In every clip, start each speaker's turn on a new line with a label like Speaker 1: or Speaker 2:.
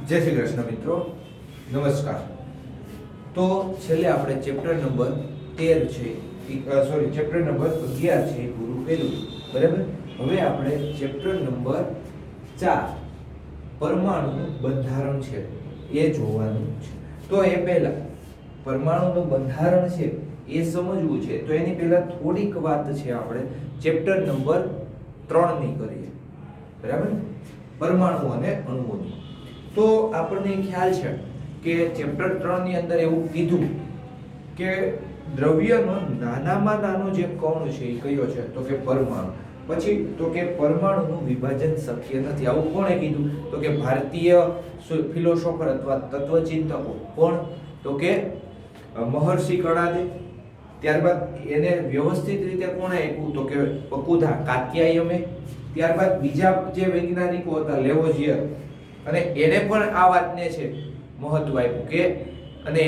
Speaker 1: જય શ્રી કૃષ્ણ મિત્રો, નમસ્કાર. તો છેલ્લે આપણે ચેપ્ટર નંબર 13 છે, સોરી ચેપ્ટર નંબર 11 છે પૂરું કર્યું, બરાબર. હવે આપણે ચેપ્ટર નંબર 4 પરમાણુનું બંધારણ છે એ જોવાનું છે. તો એ પહેલા પરમાણુનું બંધારણ છે એ સમજવું છે, તો એની પહેલા થોડીક વાત છે આપણે ચેપ્ટર નંબર 3 ની કરીએ, બરાબર. પરમાણુ અને અણુઓની. તો આપણને ખ્યાલ છે કે ચેપ્ટર 3 ની અંદર એવું કીધું કે દ્રવ્યનો નાનામાં નાનો જે કણ છે એ કયો છે, તો કે પરમાણુ. પછી તો કે પરમાણુનું વિભાજન શક્ય નથી. આવું કોણે કીધું? તો કે ભારતીય ફિલોસોફર અથવા તત્વચિંતકો. કોણ? તો કે મહર્ષિ કણાદે. ત્યારબાદ એને વ્યવસ્થિત રીતે કોણે આપ્યું? તો કે પકુધા કાત્યાયમે. ત્યારબાદ બીજા જે વૈજ્ઞાનિકો હતા લેવોઝિયર, અને એને પણ આ વાતને છે મહત્વ આપ્યું કે, અને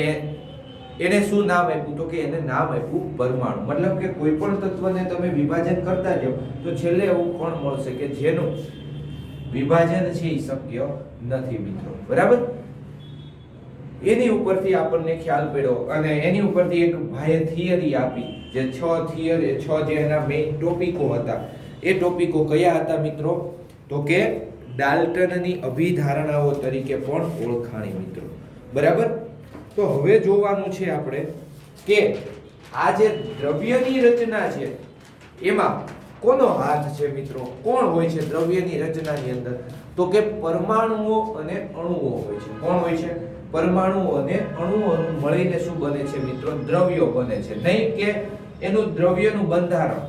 Speaker 1: એને શું નામ આપ્યું? તો કે એને નામ આપ્યું પરમાણુ. મતલબ કે કોઈ પણ તત્વને તમે વિભાજન કરતા જાઓ તો છેલ્લે એવું કોણ મળશે કે જેનું વિભાજન છે એ શક્ય નથી મિત્રો, બરાબર. એની ઉપરથી આપણને ખ્યાલ પડ્યો, અને એની ઉપરથી એક ભાઈએ થિયરી આપી, જે 6 જે એના મેઇન ટોપિકો હતા. એ ટોપિકો કયા હતા મિત્રો? તો કે ડાલ્ટનની અભિધારણાઓ તરીકે પણ ઓળખાણી મિત્રો, બરાબર. તો હવે જોવાનું છે આપણે કે આ જે દ્રવ્યની રચના છે એમાં કોનો હાથ છે મિત્રો? કોણ હોય છે દ્રવ્યની રચનાની અંદર? તો કે પરમાણુઓ અને અણુઓ હોય છે. કોણ હોય છે? પરમાણુઓ અને અણુઓ મળીને શું બને છે મિત્રો? દ્રવ્યો બને છે. નહીં કે એનું દ્રવ્યનું બંધારણ,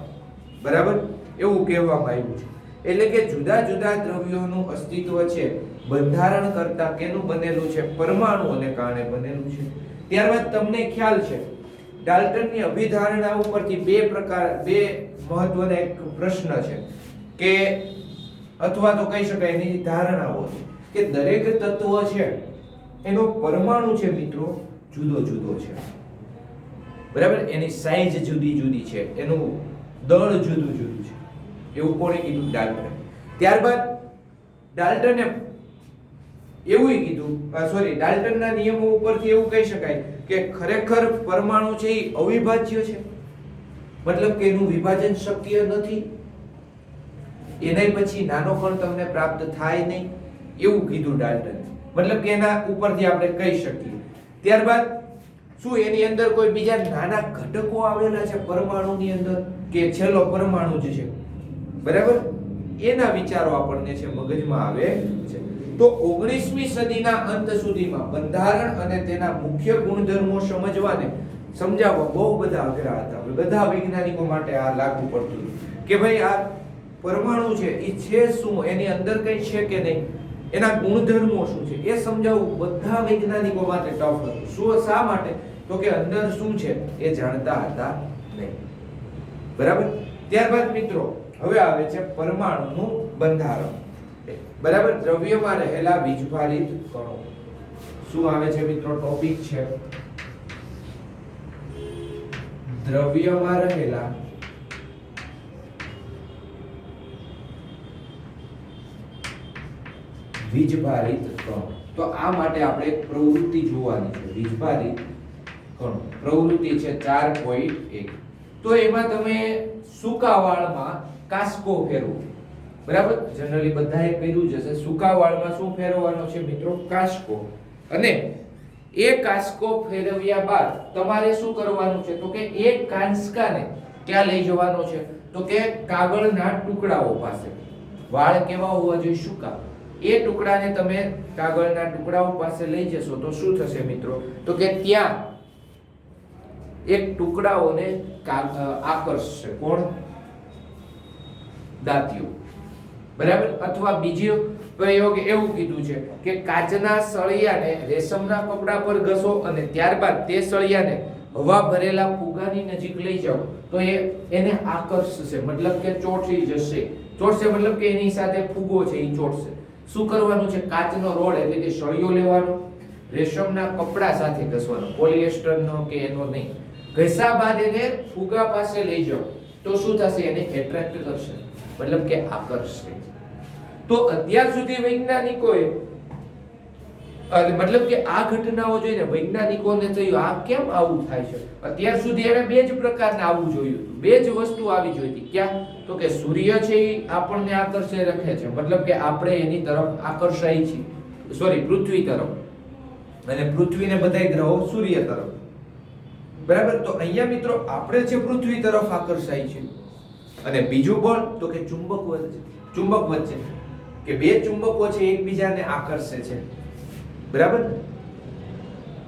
Speaker 1: બરાબર, એવું કહેવામાં આવ્યું છે. એટલે કે જુદા જુદા દ્રવ્યોનું અસ્તિત્વ છે બંધારણ કરતા કેનું બનેલું છે? પરમાણુઓને કારણે બનેલું છે. ત્યારબાદ તમને ખ્યાલ છે ડાલ્ટનની અભિધારણા ઉપરથી બે મહત્વના એક પ્રશ્ન છે કે, અથવા તો કહી શકાય એની ધારણાઓ છે કે દરેક તત્વ છે એનો પરમાણુ છે મિત્રો જુદો જુદો છે, બરાબર. એની સાઈઝ જુદી જુદી છે, એનું દળ જુદું જુદું છે. એવું કોણે કીધું? ડાલ્ટન. ત્યારબાદ ડાલ્ટને એવું કીધું, સોરી ડાલ્ટનના નિયમો ઉપરથી એવું કહી શકાય કે ખરેખર પરમાણુ છે એ અવિભાજ્ય છે, મતલબ કે એનું વિભાજન શક્ય નથી, એના પછી નાનો કણ તમને પ્રાપ્ત થાય નહીં, એવું કીધું ડાલ્ટન. મતલબ કે એના ઉપરથી આપણે કહી શકીએ. ત્યારબાદ શું એની અંદર કોઈ બીજા નાના ઘટકો આવેલા છે પરમાણુની અંદર, કે છેલ્લો પરમાણુ જ છે, બરાબર? એના વિચારો આપણને છે મગજમાં આવે છે. તો 19મી સદીના અંત સુધીમાં બંધારણ અને તેના મુખ્ય ગુણધર્મો સમજાવવા બહુ બધા અઘરા હતા. બધા વૈજ્ઞાનિકો માટે આ લાગુ પડતું કે ભાઈ આ પરમાણુ છે એ છે શું, એની અંદર કઈ છે કે નહીં, એના ગુણધર્મો શું છે એ સમજાવવું બધા વૈજ્ઞાનિકો માટે ટફ હતું. શું? શા માટે? તો કે અંદર શું છે એ જાણતા હતા નહીં, બરાબર. ત્યારબાદ મિત્રો હવે આવે છે પરમાણુનું બંધારણ, બરાબર. દ્રવ્યમાં રહેલા વીજભારિત કણો. શું આવે છે મિત્રો? ટોપિક છે દ્રવ્યમાં રહેલા વીજભારિત કણો. તો આ માટે આપણે એક પ્રવૃત્તિ જોવાની છે. વીજભારિત કણો પ્રવૃત્તિ છે 4.1. તો એમાં તમે સૂકા વાળમાં કાસ્કો ફેરવો, બરાબર. જનરલી બધાએ કર્યું જ હશે. સૂકા વાળમાં શું ફેરવવાનો છે મિત્રો? કાસ્કો. અને એ કાસ્કો ફેરવ્યા બાદ તમારે શું કરવાનું છે? તો કે એક કાંસકાને ક્યાં લઈ જવાનો છે? તો કે કાગળના ટુકડાઓ પાસે. વાળ કેવા હોવા જોઈએ? સૂકા. એ ટુકડાને તમે કાગળના ટુકડાઓ પાસે લઈ જશો તો શું થશે મિત્રો? તો કે ત્યાં એક ટુકડાઓને આકર્ષશે. કોણ? દાંતીઓ, બરાબર. અથવા બીજો પ્રયોગ એવું કીધું છે કે કાચના સળિયાને રેશમના કપડા પર ઘસો અને ત્યારબાદ તે સળિયાને હવા ભરેલા ફુગાની નજીક લઈ જાઓ તો એને આકર્ષશે, મતલબ કે ચોંટી જશે. ચોંટશે મતલબ કે એની સાથે ફુગો છે એ ચોંટશે. શું કરવાનું છે? કાચનો રોડ એટલે કે સળિયો લેવાનો, રેશમના કપડા સાથે ઘસવાનો, પોલિએસ્ટરનો કે એનો નહીં. ઘસ્યા બાદ એને ફુગા પાસે લઈ જાઓ તો શું થશે? એને એટ્રેક્ટ કરશે, મતલબ કે આકર્ષશે. તો અત્યાર સુધી વૈજ્ઞાનિકોએ મતલબ કે આ ઘટનાઓ જોઈને વૈજ્ઞાનિકોને થયું આ કેમ આવું થાય છે. અત્યાર સુધી એને બે જ પ્રકારના આવવું જોયું હતું, બે જ વસ્તુ આવી જોઈ હતી. ક્યાં? તો કે સૂર્ય છે એ આપણને આકર્ષે રાખે છે, મતલબ કે આપણે એની તરફ આકર્ષાય છીએ, સોરી પૃથ્વી તરફ, અને પૃથ્વીને બધાય ગ્રહો સૂર્ય તરફ. બરાબર. તો અહીંયા મિત્રો આપણે છે પૃથ્વી તરફ આકર્ષાય છે. અને બીજું બળ તો કે ચુંબક વચ્ચે કે બે ચુંબકો છે એકબીજાને આકર્ષે છે. બરાબર.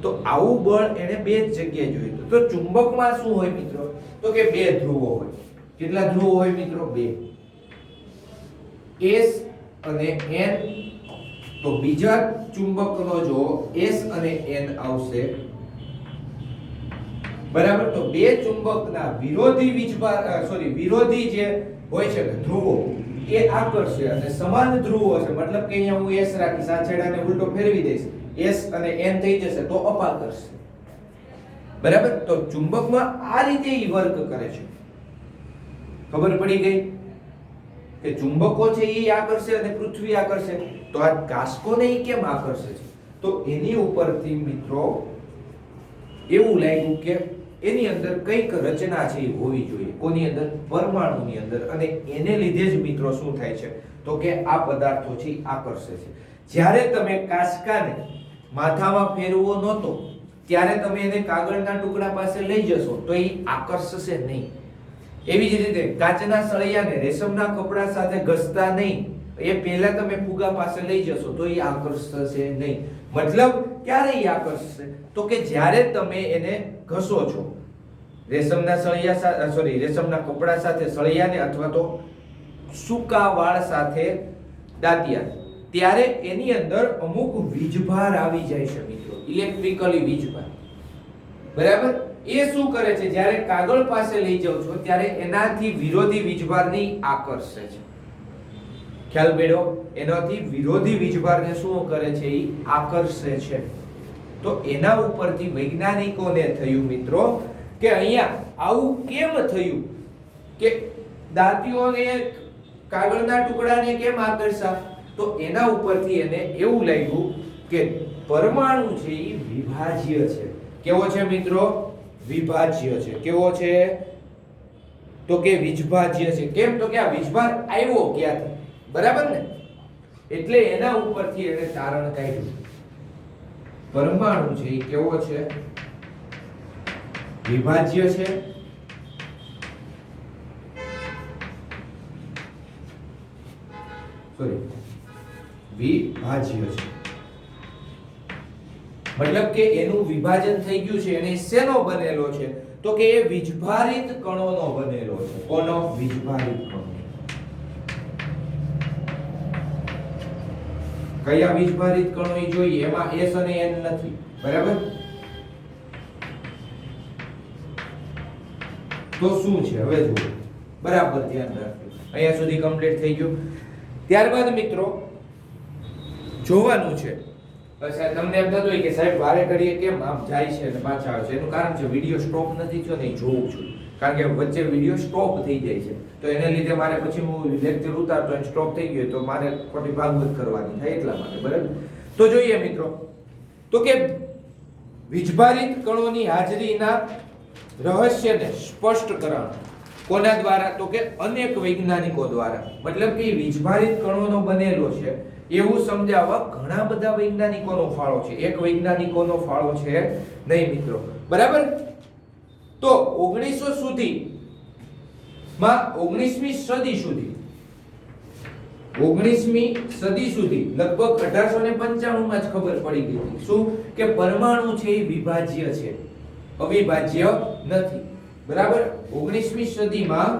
Speaker 1: તો આવું બળ એને બે જ જગ્યાએ જોયું. તો ચુંબકમાં શું હોય મિત્રો? તો કે બે ધ્રુવો હોય. કેટલા ધ્રુવો હોય મિત્રો? બે. S અને N. તો બીજા ચુંબકનો જો S અને N આવશે, બરાબર, તો બે ચુંબકના વિરોધી જે હોય છે કે ધ્રુવો એ આકર્ષે, અને સમાન ધ્રુવો છે, મતલબ કે અહીંયા હું S રાખીશ, આ છેડાને ઉલટો ફેરવી દઈશ, S અને N થઈ જશે તો અપાકર્ષે. બરાબર. તો ચુંબકમાં આ રીતે ઈ વર્ક કરે છે. ખબર પડી ગઈ કે ચુંબકો છે એ આકર્ષે અને પૃથ્વી આકર્ષે. તો આ કાસ્કોને ઈ કેમ આકર્ષે છે? તો એની ઉપરથી મિત્રો એવું લાગ્યું કે એની અંદર કઈક રચના છે એ હોવી જોઈએ. કોની અંદર? પરમાણુની અંદર. અને એને લીધે જ મિત્રો શું થાય છે? તો કે આ પદાર્થો છે આકર્ષે છે. જ્યારે તમે કાસ્કાને માથામાં ફેરવો નહોતો ત્યારે તમે એને કાગળના ટુકડા પાસે લઈ જશો તો એ આકર્ષશે નહીં. એવી જ રીતે કાચના સળિયાને રેશમના કપડા સાથે ઘસતા નહીં, એ પહેલા તમે ફુગા પાસે લઈ જશો તો એ આકર્ષશે નહીં. મતલબ ક્યારે એ આકર્ષશે? તો કે જ્યારે તમે એને ઘસો છો રેશમના સળિયા રેશમના કપડા સાથે સળિયાને અથવા તો સૂકા વાળ સાથે દાંતિયા, ત્યારે એની અંદર અમુક વીજભાર આવી જાય છે મિત્રો, ઇલેક્ટ્રિકલી વીજભાર. બરાબર. એ શું કરે છે? જ્યારે કાગળ પાસે લઈ જાવ છો ત્યારે એનાથી વિરોધી વીજભારની આકર્ષે છે. ખ્યાલ પડ્યો? એનાથી વિરોધી વીજભારને શું કરે છે? એ આકર્ષે છે. તો એના ઉપરથી વૈજ્ઞાનિકોને થયું મિત્રો કે અહીંયા આવું કેમ થયું કે દાંતીઓને કાગળના ટુકડાને કેમ આકર્ષા? તો એના ઉપરથી એને એવું લાગ્યું કે પરમાણુ છે એ વિભાજ્ય છે. કેવો છે મિત્રો? વિભાજ્ય છે. કેવો છે? તો કે વિભાજ્ય છે. કેમ? તો કે આ વીજભાર આવ્યો ક્યાંથી? બરાબર ને? એટલે એના ઉપરથી એને તારણ કાઢ્યું. પરમાણુ છે એ કેવો છે? વિભાજ્ય છે. વિભાજ્ય છે. મતલબ કે એનું વિભાજન થઈ ગયું છે. એને શેનો બનેલો છે? તો કે એ વીજભારિત કણોનો બનેલો છે. કોનો? વીજભારિત કણો. કયા વીજભારિત કણો એ જોઈએ? એમાં S અને N નથી. બરાબર. તો શું છે? હવે જુઓ, બરાબર ધ્યાન રાખજો. અહીંયા સુધી કમ્પ્લીટ થઈ ગયું. ત્યારબાદ મિત્રો જોવાનું છે, તમને એમ થતું હોય કે સાહેબ વારે ઘડીએ કેમ આમ જાય છે અને પાછા આવે છે? એનું કારણ છે વિડિયો સ્ટોપ નથી થયો ને, એ જોઉં છું. કારણ કે વચ્ચે વિડિયો સ્ટોપ થઈ જાય છે, તો એને લીધે મારે પછી હું લેક્ચર ઉતારતો અને સ્ટોપ થઈ ગયો તો મારે ખોટી ભાગવત કરવાની થાય એટલા માટે. બરાબર. તો જોઈએ મિત્રો, તો કે વીજભારિત કણોની હાજરીના રહસ્યને સ્પષ્ટકરણ કોના દ્વારા? તો કે અનેક વૈજ્ઞાનિકો દ્વારા. મતલબ કે વીજભારિત કણોનો બનેલો છે એવું સમજાવવા ઘણા બધા વૈજ્ઞાનિકોનો ફાળો છે. એક વૈજ્ઞાનિકોનો ફાળો છે નહીં મિત્રો. બરાબર. તો 1900 સુધી માં 19મી સદી સુધી લગભગ 1895 માં જ ખબર પડી ગઈ હતી શું? કે પરમાણુ છે એ વિભાજ્ય છે, અવિભાજ્ય નથી. બરાબર. 19મી સદીમાં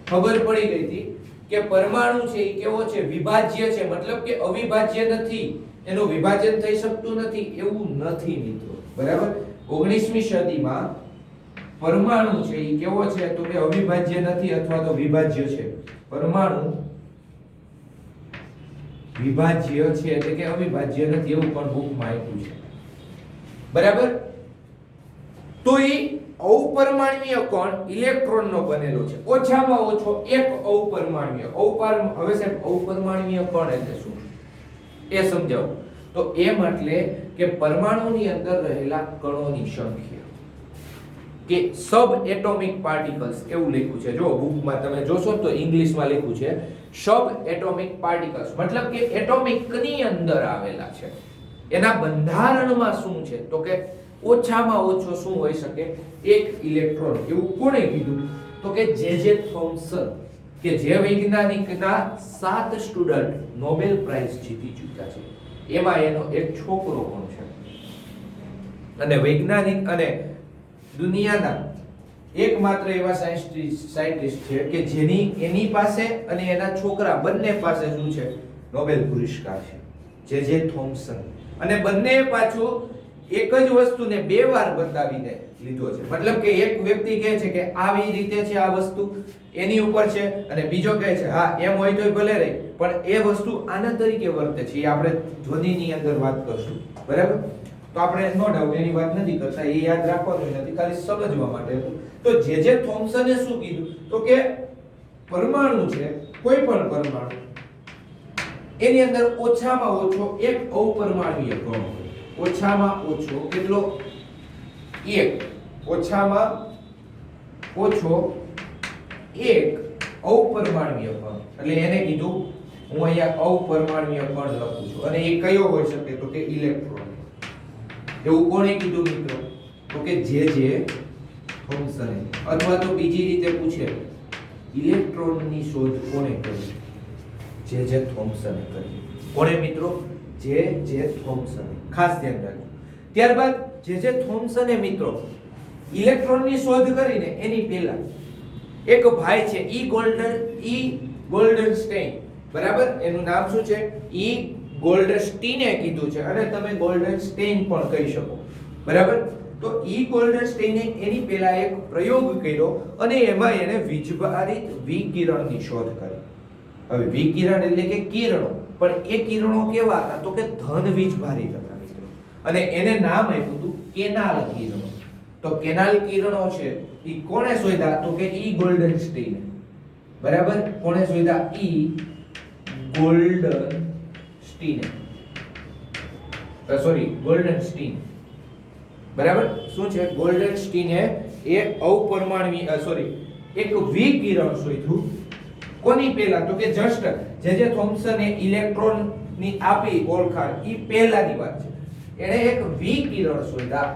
Speaker 1: ખબર પડી ગઈ હતી કે પરમાણુ છે એ કેવો છે? વિભાજ્ય છે. મતલબ કે અવિભાજ્ય નથી, એનું વિભાજન થઈ શકતું નથી. એવું નથી મિત્રો. બરાબર. 19મી સદીમાં પરમાણુ છે એ કેવો છે? તો કે અવિભાજ્ય નથી અથવા તો વિભાજ્ય છે. પરમાણુ વિભાજ્ય છે એટલે કે અવિભાજ્ય નથી એવું પણ બુકમાં આપ્યું છે. બરાબર. તો એ અવપરમાણ્વીય કણ ઇલેક્ટ્રોનનો બનેલો છે. ઓછામાં ઓછો એક અવપરમાણ્વીય. હવે સાહેબ અવપરમાણ્વીય કણ એટલે શું એ સમજાવો. તો m એટલે કે પરમાણુની અંદર રહેલા કણોની સંખ્યા કે સબ એટોમિક પાર્ટિકલ્સ એવું લખ્યું છે. જો બુકમાં તમે જોશો તો ઇંગ્લિશમાં લખ્યું છે સબ એટોમિક પાર્ટિકલ્સ, મતલબ કે એટોમિકની અંદર આવેલા છે. એના બંધારણમાં શું છે તો કે ઓછામાં ઓછો શું હોઈ શકે, એક ઇલેક્ટ્રોન. એવું કોણે કીધું તો કે જે થોમ્સન, કે જે વૈજ્ઞાનિકના 7 સ્ટુડન્ટ નોબેલ પ્રાઇઝ જીતી ચૂક્યા છે. એમાં એનો એક છોકરો પણ છે. અને વૈજ્ઞાનિક અને દુનિયાના એકમાત્ર એવા સાયન્ટિસ્ટ છે કે એની પાસે અને એના છોકરા બંને પાસે શું છે, નોબેલ પુરસ્કાર છે, જે થોમ્સન. અને બંને પાછું એક જ વસ્તુને બે વાર બતાવીને લીધો છે. મતલબ કે એક વ્યક્તિ કહે છે કે આવી રીતે છે આ વસ્તુ એની ઉપર છે, અને બીજો કહે છે હા એમ હોય તોય ભલે રહી, પણ એ વસ્તુ આના તરીકે વર્તે છે. એ આપણે ધ્વનિની અંદર વાત કરશું, બરાબર? તો આપણે નો ડાઉટ એની વાત નથી કરતા, એ યાદ રાખવાનું નથી, ખાલી સમજવા માટે હતું. તો જે થોમ્સને શું કીધું તો કે પરમાણુ છે, કોઈ પણ પરમાણુ એની અંદર ઓછામાં ઓછો એક અવપરમાણુય કણો હોય. ઓછામાં ઓછો કેટલો? એક. ઓછામાં ઓછો એક અવપરમાણુય કણ. એટલે એને કીધું, હું અહીંયા અવપરમાણુય કણ લખું છું, અને એ કયો હોઈ શકે તો કે ઇલેક્ટ્રોન. એવું કોણે કીધું મિત્રો તો કે જે થોમ્સને. અથવા તો બીજી રીતે પૂછે, ઇલેક્ટ્રોનની શોધ કોણે કરી? જે થોમ્સને કરી. કોણે મિત્રો? જે થોમ્સને. ખાસ ધ્યાન રાખજો. ત્યારબાદ જે થોમ્સને મિત્રો ઇલેક્ટ્રોનની શોધ કરીને એની પહેલા એક ભાઈ છે ગોલ્ડનસ્ટાઇન, બરાબર? એનું નામ શું છે? ગોલ્ડસ્ટીને કીધું છે, અને તમે ગોલ્ડનસ્ટાઇન પણ કહી શકો, બરાબર? તો ગોલ્ડનસ્ટાઇને એની પહેલા એક પ્રયોગ કર્યો, અને એમાં એને વીજભારિત વિકિરણની શોધ કરી. હવે વિકિરણ એટલે કે કિરણો, પણ એ કિરણો કેવા હતા તો કે ધન વીજભારિત હતા મિત્રો. અને એને નામ આપ્યું હતું કેનાલ કિરણો. તો કેનાલ કિરણો છે એ કોણે શોધ્યા તો કે ગોલ્ડનસ્ટાઇને, બરાબર? કોણે શોધ્યા? ગોલ્ડનસ્ટીન, બરાબર? શું છે? ગોલ્ડનસ્ટીને એ અવપરમાણુય એક વિકિરણ શોધ્યું. કોની પહેલા તો કે જસ્ટ જે થોમ્સને ઇલેક્ટ્રોન ની આપી ઓળખાણ, ઈ પહેલાની વાત છે. એણે એક વિકિરણ શોધ્યા,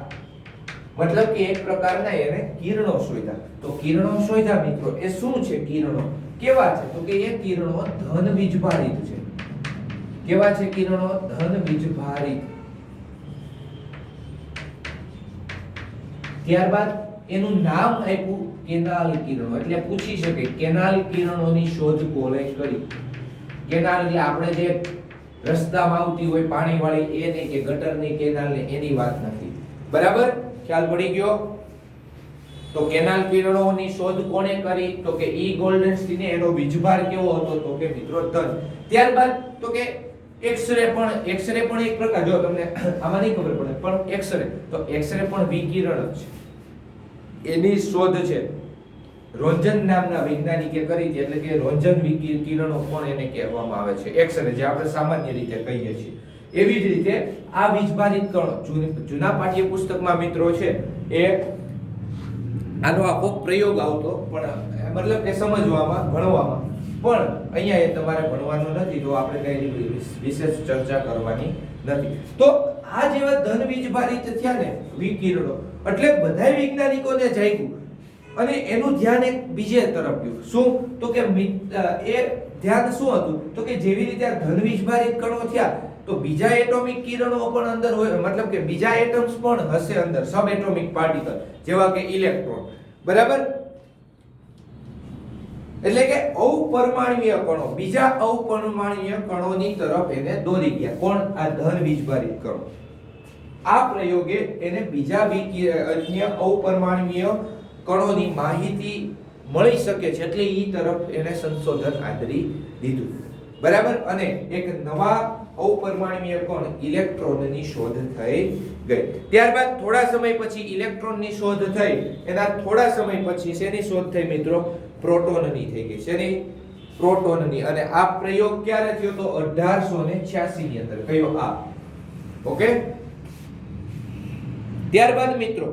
Speaker 1: મતલબ કે એક પ્રકારના એને કિરણો શોધ્યા. તો કિરણો શોધ્યા મિત્રો, એ શું છે કિરણો? કેવા છે તો કે એ કિરણો ધન વીજભારિત છે. કેવા છે કિરણો? ધન વીજભારિત. ત્યારબાદ એનું નામ આપ્યું કેનાલ કિરણો. એટલે પૂછી શકે કેનાલ કિરણોની શોધ કોણે કરી? કેનાલ એટલે આપણે જે રસ્તામાં આવતી હોય પાણીવાળી, એ નહીં કે ગટરની કેનાલ ને એની વાત નથી, બરાબર? ખ્યાલ પડી ગયો? તો કેનાલ કિરણોની શોધ કોણે કરી તો કે ગોલ્ડનસ્ટીને. એનો વીજભાર કેવો હતો તો કે મિત્રો ધન. ત્યારબાદ તો કે એક્સરે પણ એક પ્રકાર, જો તમને આમાં નહીં ખબર પડે પણ એક્સરે પણ વિકિરણ જ છે. એની શોધ છે રોન્જન નામના વૈજ્ઞાનિકે કરી હતી. એટલે કે રોન્જન વિકિરણો પણ એને કહેવામાં આવે છે, એક્સરે, જે આપણે સામાન્ય રીતે કહીએ છીએ. એવી જ રીતે આ વીજભારિત કણો જૂના પાઠ્યપુસ્તકમાં મિત્રો છે એ આનો આખો પ્રયોગ આવતો, પણ મતલબ કે સમજવામાં ભણવામાં, પણ અહીંયા એ તમારે ભણવાનું નથી, તો આપણે કઈ વિશેષ ચર્ચા કરવાની નથી. તો આ જેવા ધન વીજભારિત થયા ને વિકિરણો, એટલે બધા વૈજ્ઞાનિકોને જાગ્યું, અને એનું ધ્યાન એક બીજે તરફ ગયું. શું તો કે એ ધ્યાન શું હતું તો કે જેવી રીતે આ ધન વીજભારિત કણો થયા, તો બીજા એટોમિક કિરણો પણ અંદર હોય, મતલબ કે બીજા એટમ્સ પણ હશે અંદર, સબ એટોમિક પાર્ટિકલ, જેવા કે ઇલેક્ટ્રોન, બરાબર? એટલે કે અવપરમાણુય કણો બીજા અવપરમાણુય કણોની તરફ એને દોરી ગયા. કોણ? આ ધન વીજભારિત કણો. આ પ્રયોગે એને બીજા અન્ય અવપરમાણુય કણોની માહિતી મળી શકે છે, એટલે ઈ તરફ એને સંશોધન આદરી દીધું, બરાબર? અને એક નવા અવપરમાણુય કણ ઇલેક્ટ્રોનની શોધ થઈ ગઈ. ત્યારબાદ થોડા સમય પછી ઇલેક્ટ્રોનની શોધ થઈ. એના થોડા સમય પછી શેની શોધ થઈ મિત્રો? પ્રોટોનની થઈ ગઈ. શેની? પ્રોટોનની. અને આ પ્રયોગ ક્યારે થયો તો 1886 ની અંદર. કયો? આ ઓકે. ત્યારબાદ મિત્રો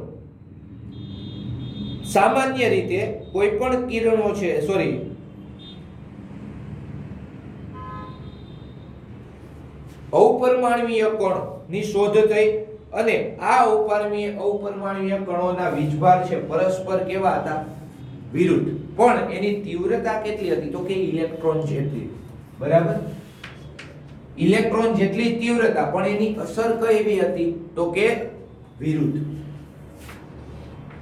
Speaker 1: સામાન્ય રીતે કોઈ પણ કિરણો છે અપરમાણવીય કણની શોધ થઈ અને આ અપરમાણવીય કણોના વીજભાર છે પરસ્પર કેવા હતા? વિરુદ્ધ. પણ એની તીવ્રતા કેટલી હતી? તો કે ઇલેક્ટ્રોન જેટલી. બરાબર, ઇલેક્ટ્રોન જેટલી તીવ્રતા, પણ એની અસર કેવી હતી? તો કે વિરુદ્ધ.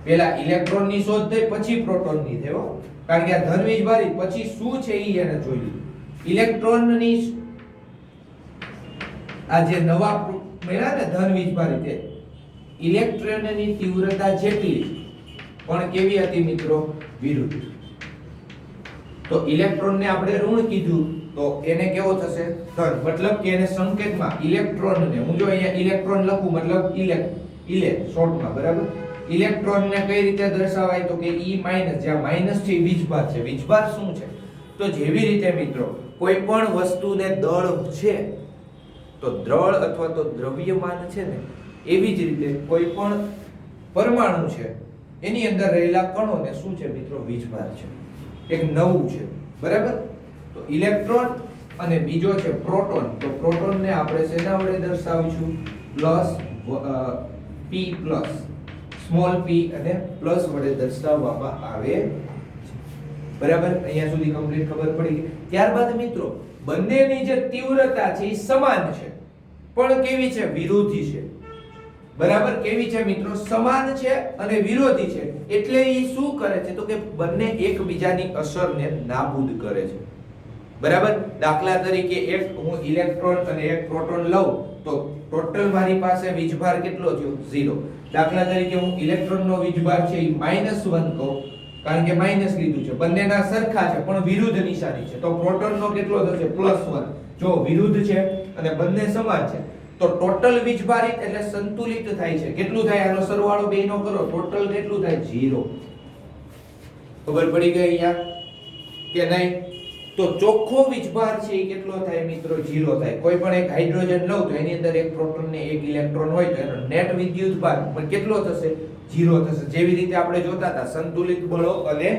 Speaker 1: પહેલા ઇલેક્ટ્રોનની શોધ થઈ, પછી પ્રોટોનની થઈ હો, કારણ કે આ ધન વીજભારી પછી શું છે ઈ એને જોયું. ઇલેક્ટ્રોનની આ જે નવા મળ્યા ને ધન વીજભારી, તે ઇલેક્ટ્રોનની તીવ્રતા જેટલી પણ કેવી હતી મિત્રો? વિરુદ્ધ. તો ઇલેક્ટ્રોનને આપણે ઋણ કીધું તો એને કેવો થશે? ધન. મતલબ કે એને સંકેતમાં ઇલેક્ટ્રોનને, હું જો અહીંયા ઇલેક્ટ્રોન લખું મતલબ ઇલે શોર્ટમાં, બરાબર. ઇલેક્ટ્રોનને કઈ રીતે દર્શાવાય? તો કે E- જ્યાં માઈનસ છે વીજભાર છે. વીજભાર શું છે? તો જેવી રીતે મિત્રો કોઈ પણ વસ્તુને દળ છે તો દ્રળ અથવા તો દ્રવ્યમાન છે ને, એવી જ રીતે કોઈ પણ પરમાણુ છે એની અંદર રહેલા કણોને શું છે મિત્રો? વીજભાર છે. એક નવું છે, બરાબર. તો ઇલેક્ટ્રોન અને બીજો છે પ્રોટોન. તો પ્રોટોનને આપણે શેના વડે દર્શાવીશું? Plus P plus, small p અને પ્લસ વડે દર્શાવવામાં આવે છે. બરાબર, અહીંયા સુધી કમ્પ્લીટ ખબર પડી. ત્યારબાદ મિત્રો બંનેની જે તીવ્રતા છે એ સમાન છે, પણ કેવી છે? વિરોધી છે. બરાબર, કેવી છે મિત્રો? સમાન છે અને વિરોધી છે. એટલે એ શું કરે છે? તો કે બંને એકબીજાની અસરને નાબૂદ કરે છે. બરાબર. દાખલા તરીકે એક હું ઇલેક્ટ્રોન અને એક પ્રોટોન લઉં તો ટોટલ મારી પાસે વીજભાર કેટલો થયો? 0. દાખલા તરીકે હું ઇલેક્ટ્રોનનો વીજભાર છે એ -1 કહું, કારણ કે માઈનસ લીધું છે. બંનેના સરખા છે પણ વિરુદ્ધ નિશાની છે, તો પ્રોટોનનો કેટલો થશે? +1. જો વિરુદ્ધ છે અને બંને સમાન છે તો ટોટલ વીજભારિત એટલે સંતુલિત થાય છે. કેટલું થાય? આનો સરવાળો બેયનો કરો, ટોટલ કેટલું થાય? 0. ખબર પડી ગઈ અહીંયા કે નહીં? તો ચોખ્ખો વીજભાર છે એ કેટલો થાય મિત્રો? 0 થાય. કોઈ પણ એક હાઇડ્રોજન લઉં તો એની અંદર એક પ્રોટોન ને એક ઇલેક્ટ્રોન હોય તો એનો નેટ વિદ્યુતભાર પણ કેટલો થશે? 0 થશે. જેવી રીતે આપણે જોતા હતા સંતુલિત બળો અને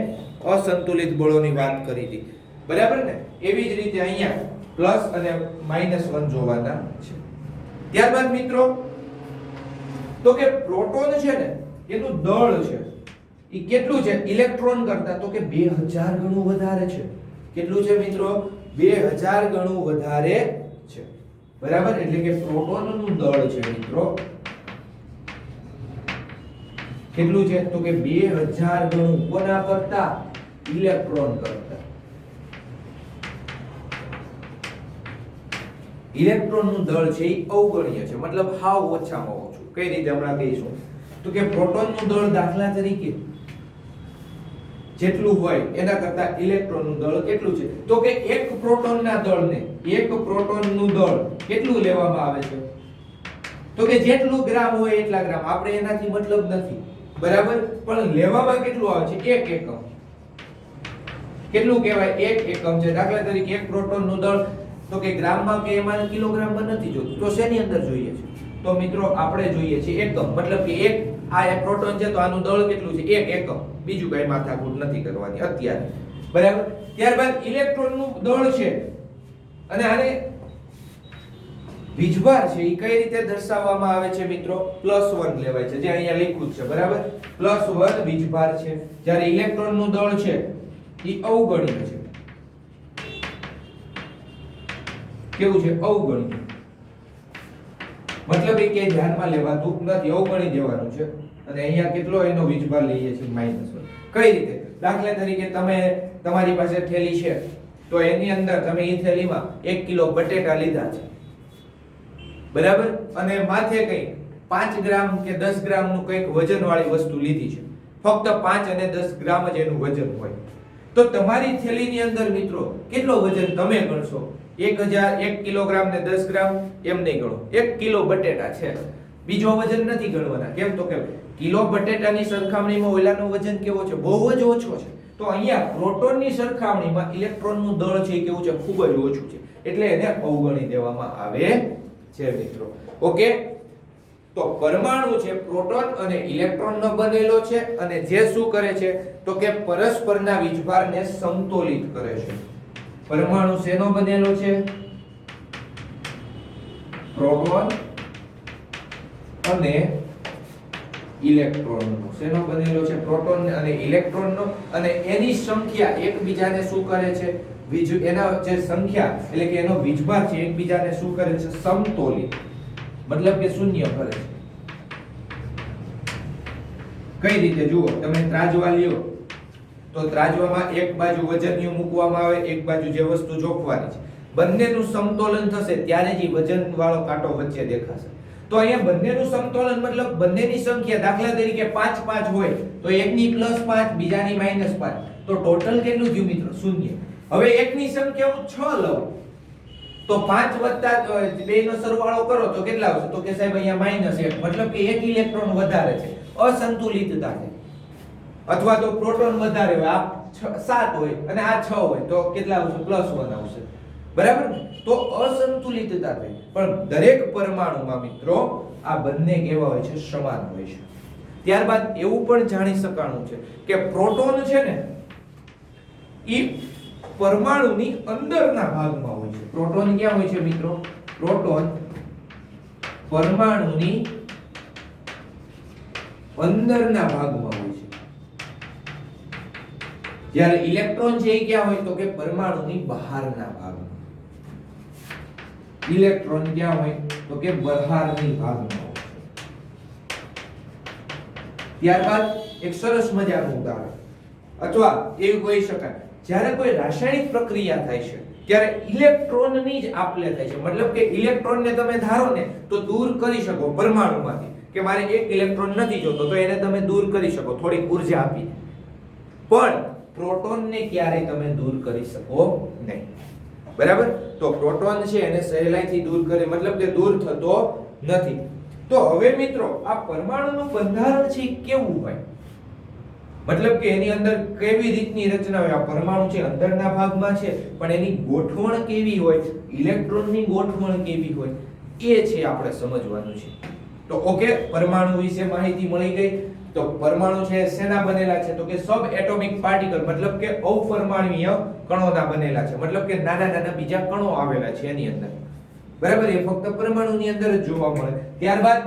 Speaker 1: અસંતુલિત બળોની વાત કરી હતી, બરાબર ને? એવી જ રીતે અહીંયા પ્લસ અને -1 જોવાના છે. ત્યારબાદ મિત્રો તો કે પ્રોટોન છે ને એનું દળ છે એ કેટલું છે ઇલેક્ટ્રોન કરતા? તો કે 2000 ગણું વધારે છે. કેટલું છે મિત્રો? 2000 ગણું વધારે છે. બરાબર, એટલે કે પ્રોટોનનું દળ છે મિત્રો કેટલું છે? તો કે 2000 ગણું. કોના કરતા? ઇલેક્ટ્રોન કરતા. ઇલેક્ટ્રોનનું દળ છે એ અવગણ્ય છે, મતલબ હાવ ઓછામાં ઓછું. કઈ રીતે હમણાં કહીશું. તો કે પ્રોટોનનું દળ દાખલા તરીકે જેટલું હોય એના કરતા ઇલેક્ટ્રોનનું દળ કેટલું છે? તો કે એક પ્રોટોનના દળને, એક પ્રોટોનનું દળ કેટલું લેવામાં આવે છે? તો કે જેટલું ગ્રામ હોય એટલા ગ્રામ. આપણે એનાથી મતલબ નથી, બરાબર, પણ લેવામાં કેટલું આવે છે? 1 એકમ. કેટલું કહેવાય? 1 એકમ છે. દાખલા તરીકે એક પ્રોટોનનું દળ તો કે ગ્રામમાં કે એમાં કિલોગ્રામમાં નથી જોતું, તો શેની અંદર જોઈએ છે? તો મિત્રો આપણે જોઈએ છે એકમ. મતલબ કે એક પ્રોટોન છે તો આનું દળ કેટલું છે? 1 એકમ. બીજું કઈ માથાકૂટ નથી કરવાની અત્યારે, બરાબર. ત્યારબાદ ઇલેક્ટ્રોનનું દળ છે અને આને વીજભાર છે એ કઈ રીતે દર્શાવવામાં આવે છે મિત્રો? +1 લેવાય છે, જે અહીંયા લખ્યું છે, બરાબર. +1 વીજભાર છે. જ્યારે ઇલેક્ટ્રોનનું દળ છે એ અવગણ્ય છે. કેવું છે? અવગણ્ય. મતલબ એ કે ધ્યાનમાં લેવાતું નથી, અવગણી દેવાનું છે. અને અહીંયા કેટલો એનો વીજભાર લઈએ છીએ? -1. કઈ રીતે? દાખલા તરીકે તમારી પાસે થેલી છે તો એની અંદર તમે એ થેલીમાં 1 કિલો બટેટા લીધા છે, બરાબર, અને માથે કઈ 5 ગ્રામ કે 10 ગ્રામનું કંઈક વજનવાળી વસ્તુ લીધી છે. ફક્ત 5 અને 10 ગ્રામ જ એનું વજન હોય તો તમારી થેલીની અંદર મિત્રો કેટલો વજન તમે ગણશો? 1 કિલોગ્રામ ને 10 ગ્રામ એમ નહીં ગણો. 1 કિલો બટેટા છે, બીજો વજન નથી ગણવાના. કેમ? તો કે કિલો બટેટાની સરખામણીમાં ઓલાનું વજન કેવો છે? બહુ જ ઓછો છે. તો અહીંયા પ્રોટોનની સરખામણીમાં ઇલેક્ટ્રોનનું દળ છે કેવું છે? ખૂબ જ ઓછું છે, એટલે એને અવગણી દેવામાં આવે છે મિત્રો. ઓકે. તો પરમાણુ છે પ્રોટોન અને ઇલેક્ટ્રોનનો બનેલો છે અને જે શું કરે છે તો કે પરસ્પરના વીજભારને સમતોલિત કરે છે. પરમાણુ શેનો બનેલો છે? પ્રોટોન અને ઇલેક્ટ્રોનનો. શેનો બનેલો છે? પ્રોટોન અને ઇલેક્ટ્રોનનો. અને એની સંખ્યા એકબીજાને શું કરે છે? એના જે સંખ્યા એટલે કે એનો વીજભાર છે એકબીજાને શું કરે છે? સમતોલિત, મતલબ કે શૂન્ય કરે છે. કઈ રીતે? જુઓ, તમે ત્રાજવા લ્યો તો ત્રાજવામાં એક બાજુ વજનિયું મૂકવામાં આવે, એક બાજુ જે વસ્તુ જોખવાની છે, બંનેનું સમતોલન થશે ત્યારે જ વજન વાળો કાંટો વચ્ચે દેખાશે. તો અહીંયા બંનેનું સમતોલન મતલબ બંનેની સંખ્યા, દાખલા તરીકે 5 5 હોય તો એકની +5 બીજાની -5, તો ટોટલ કેટલું થયું મિત્રો? 0. હવે એકની સંખ્યા હું 6 લઉં તો 5 વત્તા 2 નો સરવાળો કરો તો કેટલા આવશે? તો કે સાહેબ અહીંયા -1, મતલબ કે એક ઇલેક્ટ્રોન વધારે છે, અસંતુલિતતા છે. અથવા તો પ્રોટોન વધારે હોય, આ 7 હોય અને આ 6 હોય તો કેટલા આવશે? +1 આવશે. બરાબર ને? તો અસંતુલિતતા થઈ. પણ દરેક પરમાણુમાં મિત્રો આ બંને કેવા હોય છે? સમાન હોય છે. ત્યારબાદ એવું પણ જાણી શકાણું છે કે પ્રોટોન છે ને ઈ પરમાણુની અંદરના ભાગમાં હોય છે. પ્રોટોન ક્યાં હોય છે મિત્રો? પ્રોટોન પરમાણુની અંદરના ભાગમાં હોય છે. જ્યારે ઇલેક્ટ્રોન છે એ ક્યાં હોય? તો કે પરમાણુની બહારના ભાગમાં. ઇલેક્ટ્રોન ક્યાં હોય? તો કે બહારની ભાગમાં હોય. ત્યારબાદ એક સરસ મજાનું ઉદાહરણ, અથવા એવું કહી શકાય જ્યારે કોઈ રાસાયણિક પ્રક્રિયા થાય છે ત્યારે ઇલેક્ટ્રોનની જ આપલે થાય છે. મતલબ કે ઇલેક્ટ્રોનને તમે ધારો ને તો દૂર કરી શકો પરમાણુમાંથી, કે મારે એક ઇલેક્ટ્રોન નથી જોતો તો એને તમે દૂર કરી શકો થોડીક ઉર્જા આપીને. પણ પ્રોટોનને ક્યારેય તમે દૂર કરી શકો નહીં. બરાબર? તો પ્રોટોન છે એને સહેલાઈથી દૂર કરે, મતલબ કે દૂર થતો નથી. તો હવે મિત્રો આ પરમાણુનું બંધારણ છે કેવું હોય? મતલબ કે એની અંદર કેવી રીતની રચના હોય? આ પરમાણુ છે અંદરના ભાગમાં છે પણ એની ગોઠવણ કેવી હોય? ઇલેક્ટ્રોનની ગોઠવણ કેવી હોય? એ છે આપણે સમજવાનું છે. તો ઓકે, પરમાણુ વિશે માહિતી મળી ગઈ. તો પરમાણુ છે શેના બનેલા છે? તો કે સબ એટોમિક પાર્ટિકલ, મતલબ કે અપરમાણુય કણોના બનેલા છે. મતલબ કે નાના નાના બીજા કણો આવેલા છે એની અંદર. બરાબર? એ ફક્ત પરમાણુની અંદર જ જોવા મળે. ત્યારબાદ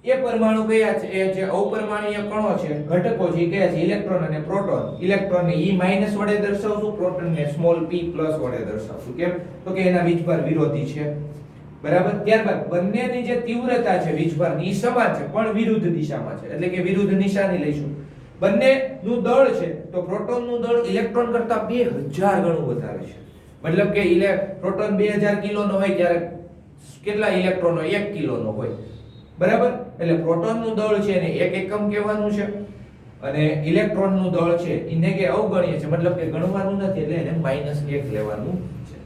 Speaker 1: એ પરમાણુ કયા છે? એ જે અપરમાણુય કણો છે, ઘટકો છે, એ કયા છે? ઇલેક્ટ્રોન અને પ્રોટોન. ઇલેક્ટ્રોનને E- વડે દર્શાવશું, પ્રોટોનને સ્મોલ p+ વડે દર્શાવશું. કેમ? તો કે એના વીજભાર વિરોધી છે. બરાબર? ત્યારબાદ બંનેની જે તીવ્રતા છે વીજભારની ઈ સમાન છે પણ વિરુદ્ધ દિશામાં છે, એટલે કે વિરુદ્ધ નિશાની લઈશું. બંનેનું દળ છે તો પ્રોટોનનું દળ ઇલેક્ટ્રોન કરતા 2000 ગણું વધારે છે. મતલબ કે પ્રોટોન 2000 કિલોનો હોય ત્યારે કેટલા ઇલેક્ટ્રોન હોય? 1 કિલોનો હોય. બરાબર? એટલે પ્રોટોનનું દળ છે એને 1 એકમ કહેવાનું છે અને ઇલેક્ટ્રોનનું દળ છે એને કે અવગણ્ય છે, મતલબ કે ગણવાનું નથી, એટલે એને -1 લેવાનું છે.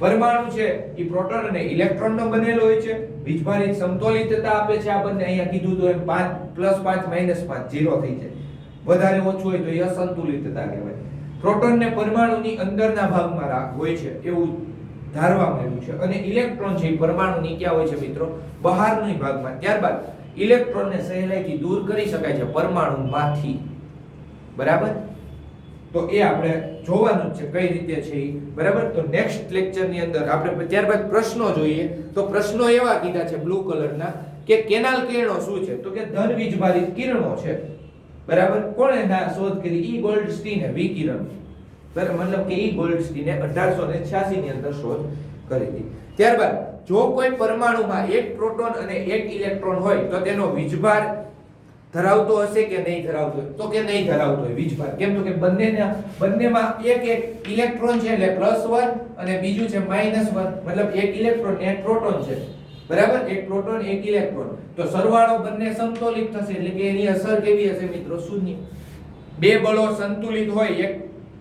Speaker 1: પરમાણુ છે એ પ્રોટોન અને ઇલેક્ટ્રોનનો બનેલો હોય છે. વીજભારિત સમતોલિતતા આપે છે. આ બંને અહીંયા કીધું તો એમ 5 +5 -5 0 થઈ જાય. વધારે ઓછું હોય તો એ અસંતુલિતતા કહેવાય. પ્રોટોન ને પરમાણુની અંદરના ભાગમાં હોય છે એવું ધારવામાં આવ્યું છે અને ઇલેક્ટ્રોન છે એ પરમાણુની ક્યાં હોય છે મિત્રો? બહારની ભાગમાં. ત્યારબાદ ઇલેક્ટ્રોનને સહેલાઈથી દૂર કરી શકાય છે પરમાણુમાંથી. બરાબર? તો એ આપણે જોવાનું છે કઈ રીતે છે એ. બરાબર? તો નેક્સ્ટ લેક્ચરની અંદર આપણે ત્યારબાદ પ્રશ્નો જોઈએ. તો પ્રશ્નો એવા કીધા છે બ્લુ કલરના કે કેનાલ કિરણો શું છે? તો કે ધન વીજભારિત કિરણો છે. બરાબર? કોણે શોધ કરી? ઈ ગોલ્ડસ્ટીને વિકિરણ. બરાબર? મતલબ કે ઈ ગોલ્ડસ્ટીને 1886 ની અંદર શોધ કરી હતી. ત્યારબાદ જો કોઈ પરમાણુમાં એક પ્રોટોન અને એક ઇલેક્ટ્રોન હોય તો તેનો વીજભાર ધરાવતો હશે કે નહીં ધરાવતો? તો કે નહીં ધરાવતો હોય વીજભાર. કેમ? તો કે બંનેમાં એક ઇલેક્ટ્રોન છે એટલે +1 અને બીજું છે -1, મતલબ એક ઇલેક્ટ્રોન ને એક પ્રોટોન છે. બરાબર? એક પ્રોટોન એક ઇલેક્ટ્રોન, તો સરવાળો બંને સમતોલિત થશે, એટલે કે એની અસર કેવી હશે મિત્રો? શૂન્ય. બે બળો સંતુલિત હોય, એક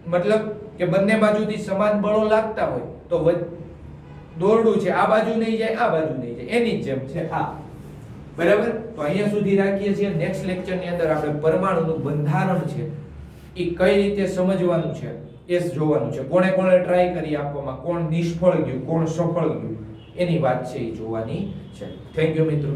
Speaker 1: મતલબ કે બંને બાજુથી સમાન બળો લાગતા હોય તો દોરડું છે આ બાજુ નહીં જાય, આ બાજુ નહીં જાય, એની જ જેમ છે આ. બરાબર? તો અહીંયા સુધી રાખીએ છીએ. નેક્સ્ટ લેક્ચરની અંદર આપણે પરમાણુનું બંધારણ છે એ કઈ રીતે સમજવાનું છે એ જોવાનું છે. કોણે કોણે ટ્રાય કરી આપવામાં, કોણ નિષ્ફળ ગયું, કોણ સફળ ગયું, એની વાત છે એ જોવાની છે. થેન્ક યુ મિત્રો.